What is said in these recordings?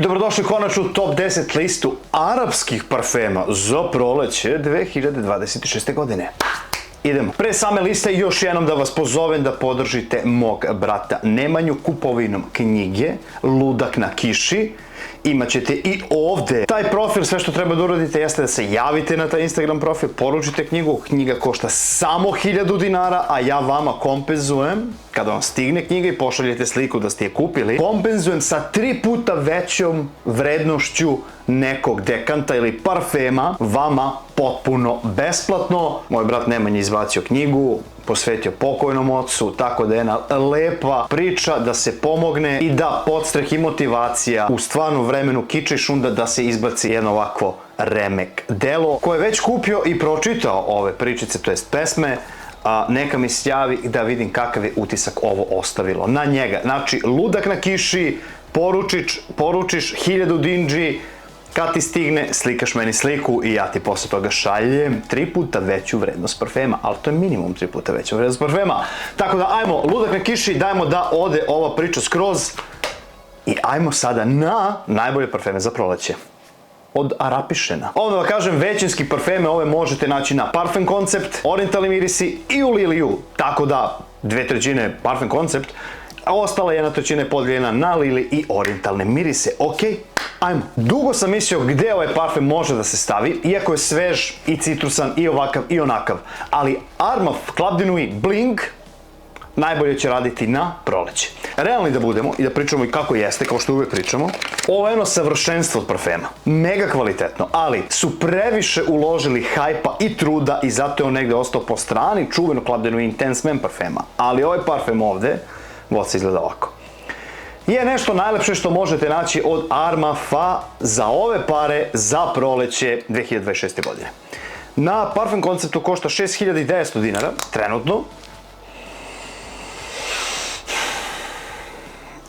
Dobrodošli konačno u top 10 listu arapskih parfema za proleće 2026. godine. Idemo. Pre same liste još jednom da vas pozovem da podržite mog brata Nemanju kupovinom knjige Ludak na kiši. Imaćete i ovde taj profil, sve što treba da uradite jeste da se javite na taj Instagram profil, poručite knjigu, knjiga košta samo 1000 dinara, a ja vama kompenzujem, kada vam stigne knjiga i pošaljete sliku da ste je kupili, kompenzujem sa 3 puta većom vrednošću nekog dekanta ili parfema, vama potpuno besplatno. Moj brat Nemanja izbacio knjigu, posvetio pokojnom ocu, tako da je jedna lepa priča da se pomogne i da podstreh i motivacija u stvarnom vremenu kiča i šunda da se izbaci jedno ovakvo remek delo koje je već kupio i pročitao ove pričice, to jest pesme. Neka mi se javi da vidim kakav je utisak ovo ostavilo na njega. Znači, Ludak na kiši, poručiš 1000 dinđi, kad ti stigne, slikaš meni sliku i ja ti posle toga šaljem 3 puta veću vrednost parfema, ali to je minimum 3 puta veća vrednost parfema. Tako da, ajmo, Ludak na kiši, dajmo da ode ova priča skroz i ajmo sada na najbolje parfeme za proleće. Od Arapišena. Ovo da vam kažem, većinski parfeme ove možete naći na Parfem Koncept, Orientalni mirisi i u Liliju. Tako da, 2/3 Parfem Koncept, a ostala 1/3 je podijeljena na Lili i Orientalne mirise. Ok, ajmo. Dugo sam mislio gde ovaj parfem može da se stavi, iako je svež i citrusan i ovakav i onakav. Ali Armaf Club de Nuit Bling najbolje će raditi na proleće. Realni da budemo i da pričamo i kako jeste, kao što uvek pričamo, ovo je jedno savršenstvo od parfema. Mega kvalitetno, ali su previše uložili hajpa i truda i zato je on negde ostao po strani čuveno Club de Nuit Intense Men parfema. Ali ovaj parfem ovde, boca izgleda ovako. Je nešto najlepše što možete naći od Armafa za ove pare za proleće 2026. godine. Na Parfem Konceptu košta 6900 dinara, trenutno.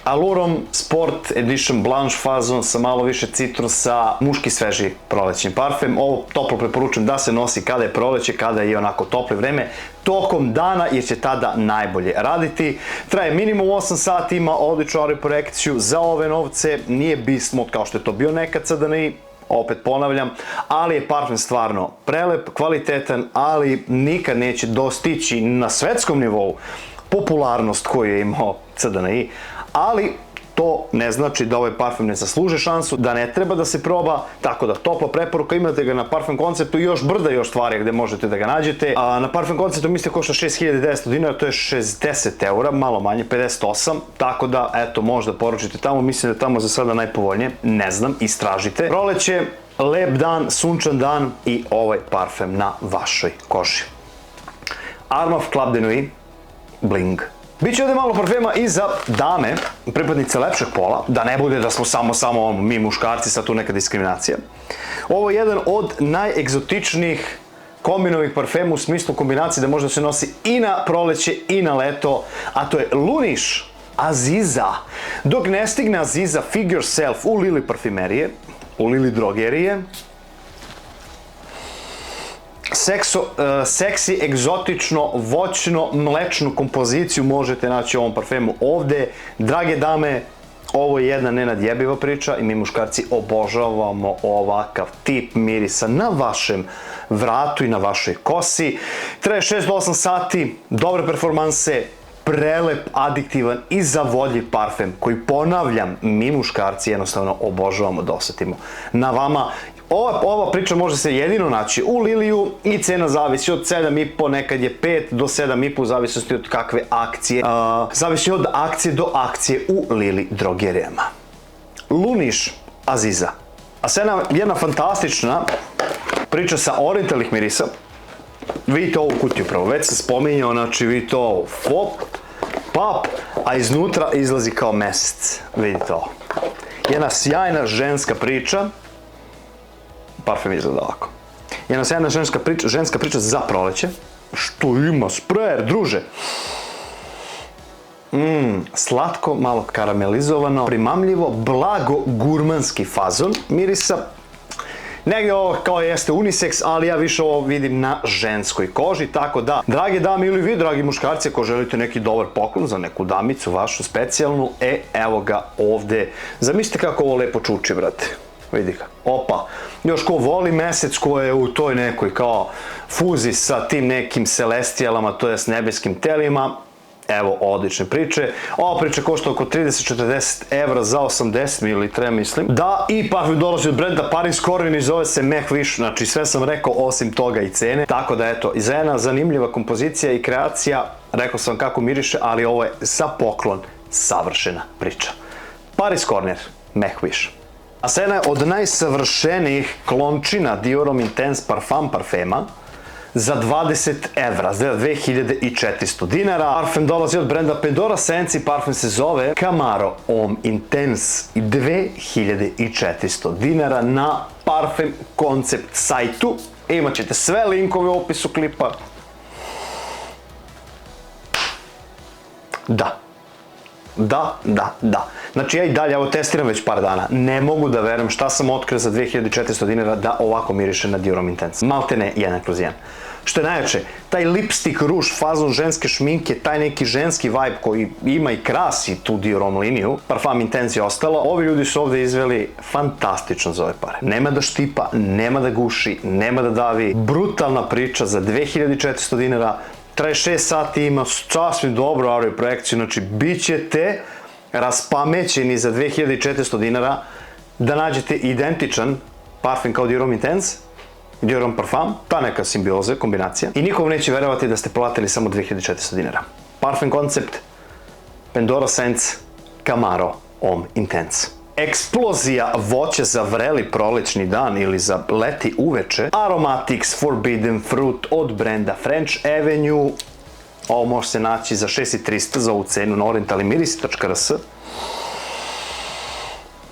Alurom Sport Edition Blanche fazon sa malo više citrusa, muški sveži prolećni parfem. Ovo toplo preporučujem da se nosi kada je proleće, kada je onako toplo vreme, tokom dana, jer će tada najbolje raditi. Traje minimum 8 sati, ima odličnu aeroprojekciju za ove novce, nije beast mode kao što je to bio nekad CDNI, opet ponavljam, ali je parfem stvarno prelep, kvalitetan, ali nikad neće dostići na svetskom nivou popularnost koju je imao CDNI, ali to ne znači da ovaj parfem ne zasluže šansu, da ne treba da se proba, tako da topla preporuka, imate ga na Parfem Konceptu i još još stvari gde možete da ga nađete. Na Parfem Konceptu mislite košta 6900 dinara, to je 60 eura, malo manje, 58, tako da, eto, možda poručite tamo, mislim da je tamo za sada najpovoljnije, ne znam, istražite. Proleće, lep dan, sunčan dan i ovaj parfem na vašoj koži. Armaf Club de Nuit Bling. Biće ovdje malo parfema i za dame, pripadnice lepšeg pola, da ne bude da smo samo mi muškarci, sad tu neka diskriminacija. Ovo je jedan od najegzotičnijih kombinovih parfema u smislu kombinacije da može da se nosi i na proleće i na leto, a to je Luniš Aziza. Dok ne stigne Aziza Fig Yourself u Lili parfimerije, u Lili drogerije, seksi, egzotično, voćno, mlečnu kompoziciju možete naći u ovom parfemu ovde. Drage dame, ovo je jedna nenadjebiva priča i mi muškarci obožavamo ovakav tip mirisa na vašem vratu i na vašoj kosi. Traje 6 do 8 sati, dobre performanse, prelep, adiktivan i zavodljiv parfem koji, ponavljam, mi muškarci jednostavno obožavamo da osetimo na vama. Ova priča može se jedino naći u Liliju i cena zavisi od 7,5, nekad je 5 do 7,5, zavisnosti od kakve akcije. Zavisi od akcije do akcije u Lili drogerijama. Luniš Aziza. A sada jedna fantastična priča sa orientalnih mirisa. Vidite ovu kutiju prvo, već sam spominjao, znači vidite ovo, fop, pap, a iznutra izlazi kao mesec. Vidite ovo. Jedna sjajna ženska priča. Parfem izgleda ovako. Jedna sjajna ženska priča za proleće. Što ima, sprejer, druže. Slatko, malo karamelizovano, primamljivo, blago gurmanski fazon mirisa. Negdje ovo kao jeste unisex, ali ja više ovo vidim na ženskoj koži, tako da, drage dame ili vi, dragi muškarci, ako želite neki dobar poklon za neku damicu, vašu specijalnu, evo ga ovde. Zamislite kako ovo lepo čuči, brate. Vidi ga. Opa. Još ko voli mesec ko je u toj nekoj kao fuzi sa tim nekim celestijalama, to jest nebeskim telima. Evo, odlične priče. Ova priča košta oko 30-40 evra za 80 ml, mislim. Da, i parfum dolazi od brenda Paris Corvin i zove se Meh Wish, znači sve sam rekao osim toga i cene. Tako da eto, za jedna zanimljiva kompozicija i kreacija, rekao sam kako miriše, ali ovo je za poklon savršena priča. Paris Corner, Meh Wish. A jedna je od najsavršenijih klončina Diorom Intense Parfum parfema za 20 evra, za 2400 dinara. Parfum dolazi od brenda Pandora Sense i parfum se zove Camaro Homme Intense i 2400 dinara na Parfum Concept sajtu. Imat ćete sve linkove u opisu klipa. Da. Znači ja i dalje ovo testiram već par dana. Ne mogu da verujem šta sam otkrio za 2400 dinara da ovako miriše na Diorom Intense. Malte ne 1/1. Što je najjače, taj lipstick ruž, fazon ženske šminke, taj neki ženski vibe koji ima i krasi tu Diorom liniju, Parfum Intense je ostalo, ovi ljudi su ovde izveli fantastično za ove pare. Nema da štipa, nema da guši, nema da davi. Brutalna priča za 2400 dinara. Traje 6 sati, ima sasvim dobro audio projekciju, znači bit ćete raspamećeni za 2400 dinara da nađete identičan parfum kao Diorom Intense, Diorom Parfum, ta neka simbioza, kombinacija. I nikom neće verovati da ste platili samo 2400 dinara. Parfum Concept, Pandora Sense, Camaro Homme Intense. Eksplozija voća za vreli prolećni dan ili za leti uveče. Aromatics Forbidden Fruit od brenda French Avenue. Ovo može se naći za 6300 za ovu cenu na orientalimiris.rs.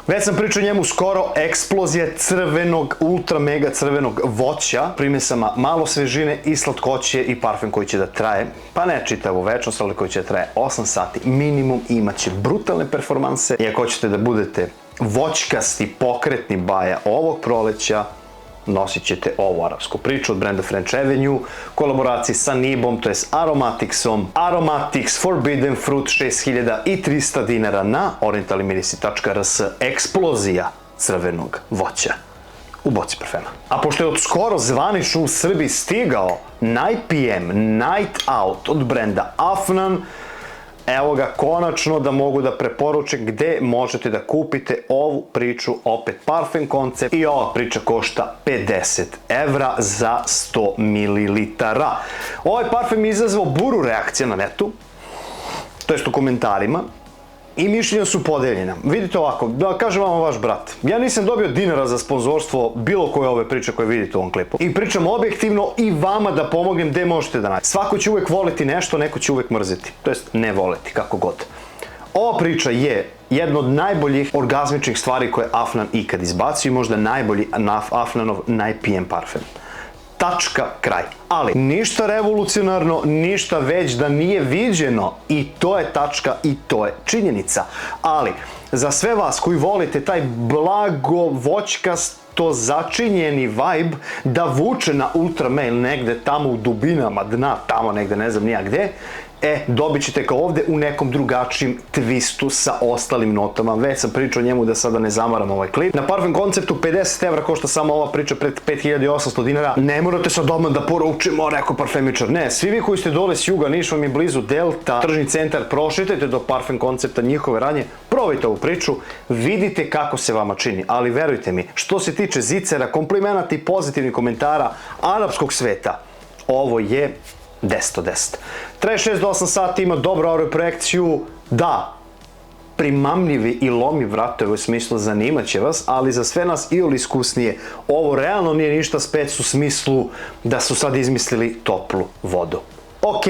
Već sam pričao o njemu skoro, eksplozija crvenog, ultra mega crvenog voća, primesama malo svežine i slatkoće i parfum koji će da traje, pa ne čitavu večnost, ali koji će da traje 8 sati minimum i imaće brutalne performanse. I ako hoćete da budete voćkasti, pokretni baja ovog proleća, nosit ćete ovu arapsku priču od brenda French Avenue, kolaboraciji sa Nibom, to je Aromaticsom. Aromatics Forbidden Fruit 6300 dinara na orientalimiris.rs. Eksplozija crvenog voća u boci parfema. A pošto je od skoro zvanično u Srbiji stigao Night PM Night Out od brenda Afnan, evo ga konačno da mogu da preporučim gde možete da kupite ovu priču, opet Parfum Concept, i ova priča košta 50 evra za 100 ml. Ovaj parfum je izazvao buru reakcija na netu, to jest u komentarima, i mišljenja su podeljena. Vidite ovako, da kažem vam vaš brat, ja nisam dobio dinara za sponzorstvo bilo koje ove priče koje vidite u ovom klipu. I pričam objektivno i vama da pomognem gde možete da nađete. Svako će uvek voliti nešto, neko će uvek mrziti. To jest ne voliti, kako god. Ova priča je jedna od najboljih orgazmičnih stvari koje Afnan ikad izbacio i možda najbolji Afnanov Night PM parfum. Tačka, kraj. Ali ništa revolucionarno, ništa već da nije viđeno i to je tačka i to je činjenica. Ali za sve vas koji volite taj blago voćkasto začinjeni vibe da vuče na ultramail negde tamo u dubinama dna, tamo negde ne znam nija gde, dobit ćete ga ovde u nekom drugačijem twistu sa ostalim notama. Već sam pričao o njemu da sada ne zamaram ovaj klip. Na Parfum Conceptu 50 evra košta samo ova priča pred 5800 dinara. Ne morate sad odmah da poručimo, rekao parfemičar. Ne, svi vi koji ste dole s juga, Niš vam je blizu Delta, tržni centar, prošetajte do Parfum Concepta, njihove radnje, probajte ovu priču, vidite kako se vama čini. Ali verujte mi, što se tiče zicera, komplimenata i pozitivnih komentara arapskog sveta, ovo je 10 od 10. Traje 6 do 8 sati, ima dobru audio projekciju, da, primamljivi i lomi vratove u smislu zanimaće vas, ali za sve nas iole iskusnije, ovo realno nije ništa spec u smislu da su sad izmislili toplu vodu. Ok,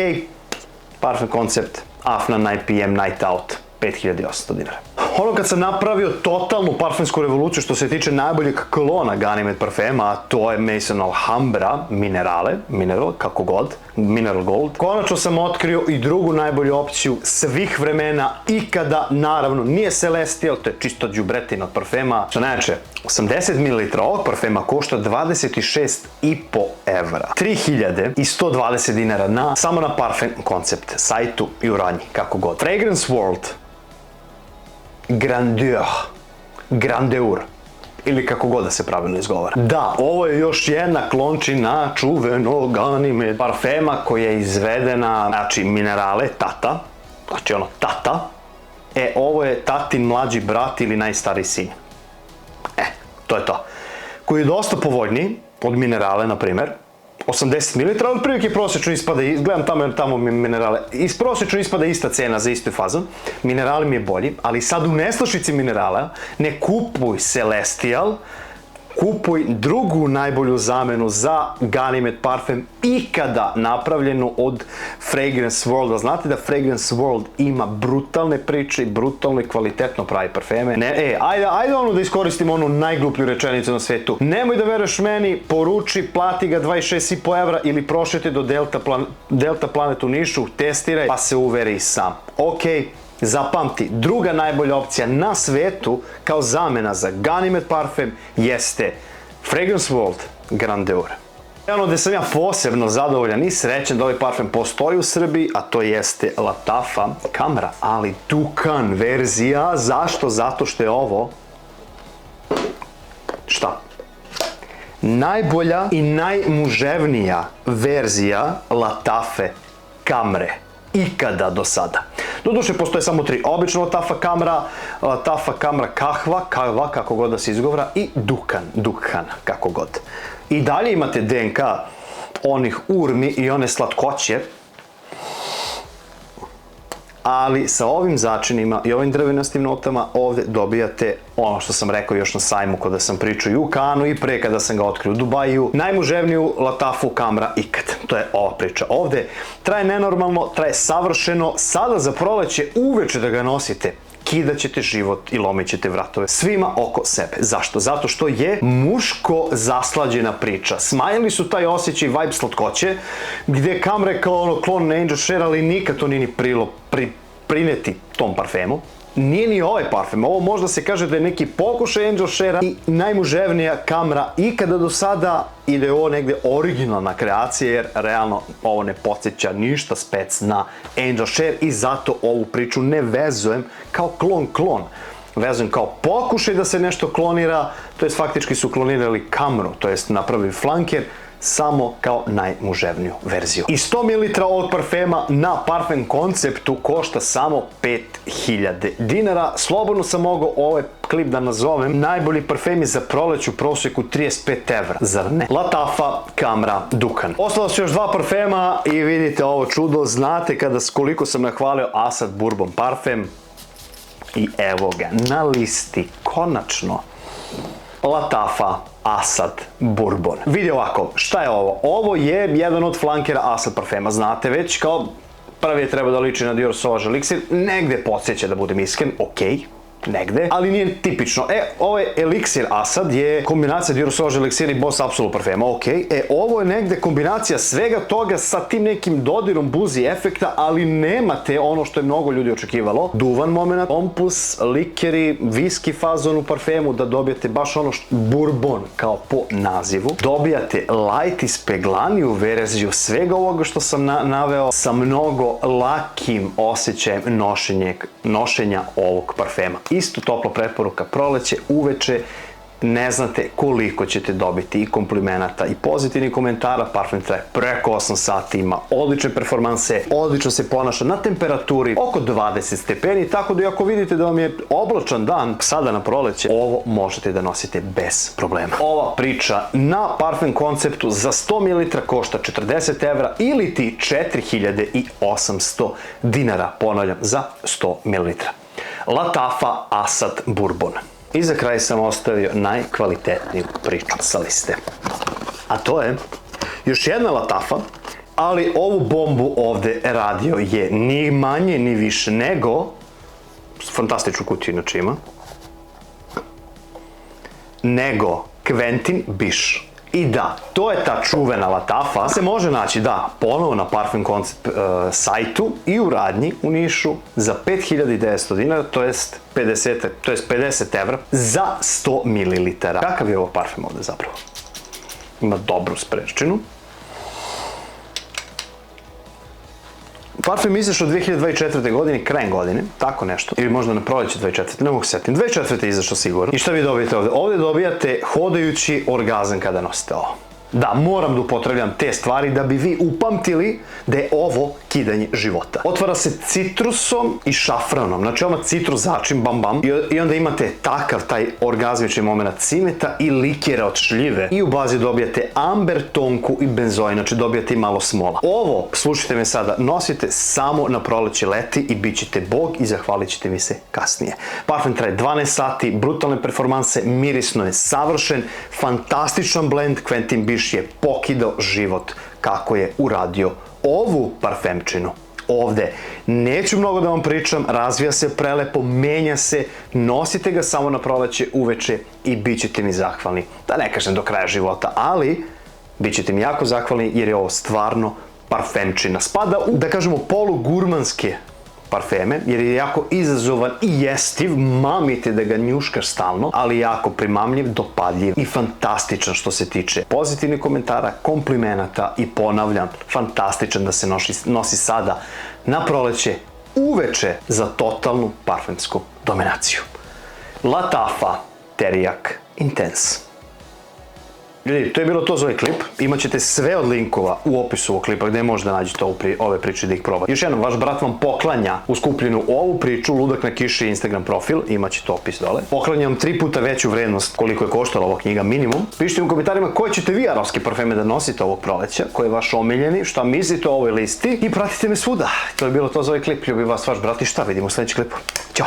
Parfum Concept, Afnan Night PM Night Out, 5800 dinara. Ono kad sam napravio totalnu parfemsku revoluciju što se tiče najboljeg klona Ganymede parfema, a to je Maison Alhambra Mineral, kako god, Mineral Gold. Konačno sam otkrio i drugu najbolju opciju svih vremena ikada, naravno, nije Celestial, to je čisto đubretina od parfema. Što najjače, 80 ml ovog parfema košta 26,5 evra. 3120 dinara samo na Parfem Concept sajtu i u radnji, kako god. Fragrance World Grandeur, ili kako god da se pravilno izgovara. Da, ovo je još jedna klončina čuvenog Ganymede parfema koja je izvedena, znači minerale, tata, znači ono tata, ovo je tatin mlađi brat ili najstariji sin. To je to. Koji je dosta povoljniji od minerale, na primjer, 80 ml, ali prilike prosječno ispada, gledam tamo minerale, prosječno ispada ista cena za istu fazon. Minerali mi je bolji, ali sad u nestašici minerala ne kupuj Celestial, kupuj drugu najbolju zamenu za Ganymede parfem ikada napravljenu od Fragrance World. Znate da Fragrance World ima brutalne priče i brutalno i kvalitetno pravi parfeme. Ajde ono da iskoristimo onu najgluplju rečenicu na svetu. Nemoj da veruješ meni, poruči, plati ga 26,5 evra ili prošete do Delta Planet u Nišu, testiraj pa se uveri sam. Zapamti, druga najbolja opcija na svetu kao zamena za Ganymede parfem jeste Fragrance World Grandeur. Ono gde sam ja posebno zadovoljan i srećan da ovaj parfem postoji u Srbiji, a to jeste Lattafa Camera, ali Dukan verzija. Zašto? Zato što je ovo najbolja i najmuževnija verzija Lattafe Camre ikada do sada. Doduše, postoje samo 3. Obična Lattafa Camera Kahva, kako god da se izgovara, i Dukan, kako god. I dalje imate DNK onih urmi i one slatkoće, ali sa ovim začinima i ovim drvenastim notama ovde dobijate ono što sam rekao još na sajmu kada sam pričao i u Kanu i pre kada sam ga otkrio u Dubaju, najmuževniju Lattafu Camera ikad. To je ova priča ovde. Traje nenormalno, traje savršeno, sada za proleće uveče da ga nosite, kidaćete život i lomit ćete vratove svima oko sebe. Zašto? Zato što je muško zaslađena priča. Smanjili su taj osjećaj vibe slatkoće, gde Camera je kao ono klon na Angel Share, ali nikad to nije ni prineti tom parfemu. Nije ni ovaj parfem, ovo možda se kaže da je neki pokušaj Angel Share i najmuževnija Camera ikada do sada i da je ovo negde originalna kreacija, jer realno ovo ne podsjeća ništa spec na Angel Share i zato ovu priču ne vezujem kao klon. Vezujem kao pokušaj da se nešto klonira, to jest faktički su klonirali Cameru, to jest napravili flanker, samo kao najmuževniju verziju. I 100 ml ovog parfema na Parfem Conceptu košta samo 5000 dinara. Slobodno sam mogao ovaj klip da nazovem najbolji parfemi za proleć u prosjeku 35 evra, zar ne? Lattafa Camera Dukan. Ostalo su još 2 parfema i vidite ovo čudo, znate koliko sam nahvalio Assad Bourbon parfem i evo ga na listi, konačno. Lattafa Assad Bourbon. Vidi ovako, šta je ovo? Ovo je jedan od flankera Assad parfema, znate već, kao prvi je treba da liči na Dior Sauvage Elixir, negde podsjeća da budem iskren, negde, ali nije tipično. Ovaj Elixir Assad je kombinacija Dior Sauvage Elixir i Boss Absolut parfema, ovo je negde kombinacija svega toga sa tim nekim dodirom buzi efekta, ali nemate ono što je mnogo ljudi očekivalo. Duvan moment, pompus, likeri, viski fazon u parfemu, da dobijete baš ono što Bourbon kao po nazivu. Dobijate light ispeglaniju verziju svega ovoga što sam naveo sa mnogo lakim osjećajem nošenja ovog parfema. Isto topla preporuka proleće, uveče, ne znate koliko ćete dobiti i komplimenata i pozitivnih komentara. Parfem traje preko 8 sati, ima odlične performanse, odlično se ponaša na temperaturi oko 20 stepeni, tako da ako vidite da vam je oblačan dan sada na proleće, ovo možete da nosite bez problema. Ova priča na Parfem Conceptu za 100 ml košta 40 evra ili ti 4800 dinara, ponavljam, za 100 ml. Lattafa Assad Bourbon. I za kraj sam ostavio najkvalitetniju priču sa liste. A to je još jedna Lattafa, ali ovu bombu ovde radio je ni manje ni više nego fantastičnu kutiju inače ima, nego Quentin Biche. I da, to je ta čuvena latafa, se može naći, da, ponovo na Parfum Concept sajtu i u radnji u Nišu za 5900 dinara, to jest 50 evra za 100 ml. Kakav je ovo parfum ovde zapravo? Ima dobru spreččinu. Parfum je izašao 2024. godine, krajem godine, tako nešto. Ili možda na proleće 2024. Ne mogu se setim. 2024. je izašao sigurno. I šta vi dobijete ovde? Ovde dobijate hodajući orgazam kada nosite ovo. Da, moram da upotrebljam te stvari da bi vi upamtili da je ovo kidanje života. Otvara se citrusom i šafranom, znači odmah citrus začin, bam bam, i onda imate takav taj orgazmični moment cimeta i likera od šljive. I u bazi dobijate amber, tonku i benzoin, znači dobijate i malo smola. Ovo, slušajte me sada, nosite samo na proleće, leti i bit ćete bog i zahvalit ćete mi se kasnije. Parfum traje 12 sati, brutalne performanse, mirisno je savršen, fantastičan blend, Quentin Biche je pokidao život kako je uradio ovu parfemčinu. Ovde neću mnogo da vam pričam, razvija se prelepo, menja se, nosite ga samo na proleće, uveče i bit ćete mi zahvalni. Da ne kažem do kraja života, ali bit ćete mi jako zahvalni jer je ovo stvarno parfemčina. Spada u, da kažemo, polugurmanske parfeme, jer je jako izazovan i jestiv, mamite da ga njuškaš stalno, ali jako primamljiv, dopadljiv i fantastičan što se tiče pozitivnih komentara, komplimenata i ponavljam, fantastičan da se nosi sada na proleće, uveče za totalnu parfemsku dominaciju. Latafa Teriak Intense. Ljudi, to je bilo to za ovaj klip. Imaćete sve od linkova u opisu ovog klipa gde možete da nađete ove priče da ih probate. Još jednom, vaš brat vam poklanja u skupljenu ovu priču, Ludak na kiši Instagram profil, imaćete opis dole. Poklanjam 3 puta veću vrednost koliko je koštala ova knjiga minimum. Pišite u komentarima koje ćete vi arapske parfeme da nosite ovog proleća, koji je vaš omiljeni, šta mislite o ovoj listi i pratite me svuda. To je bilo to za ovaj klip. Ljubim vas, vaš brat i šta, vidimo u sledećem klipu. Ćao!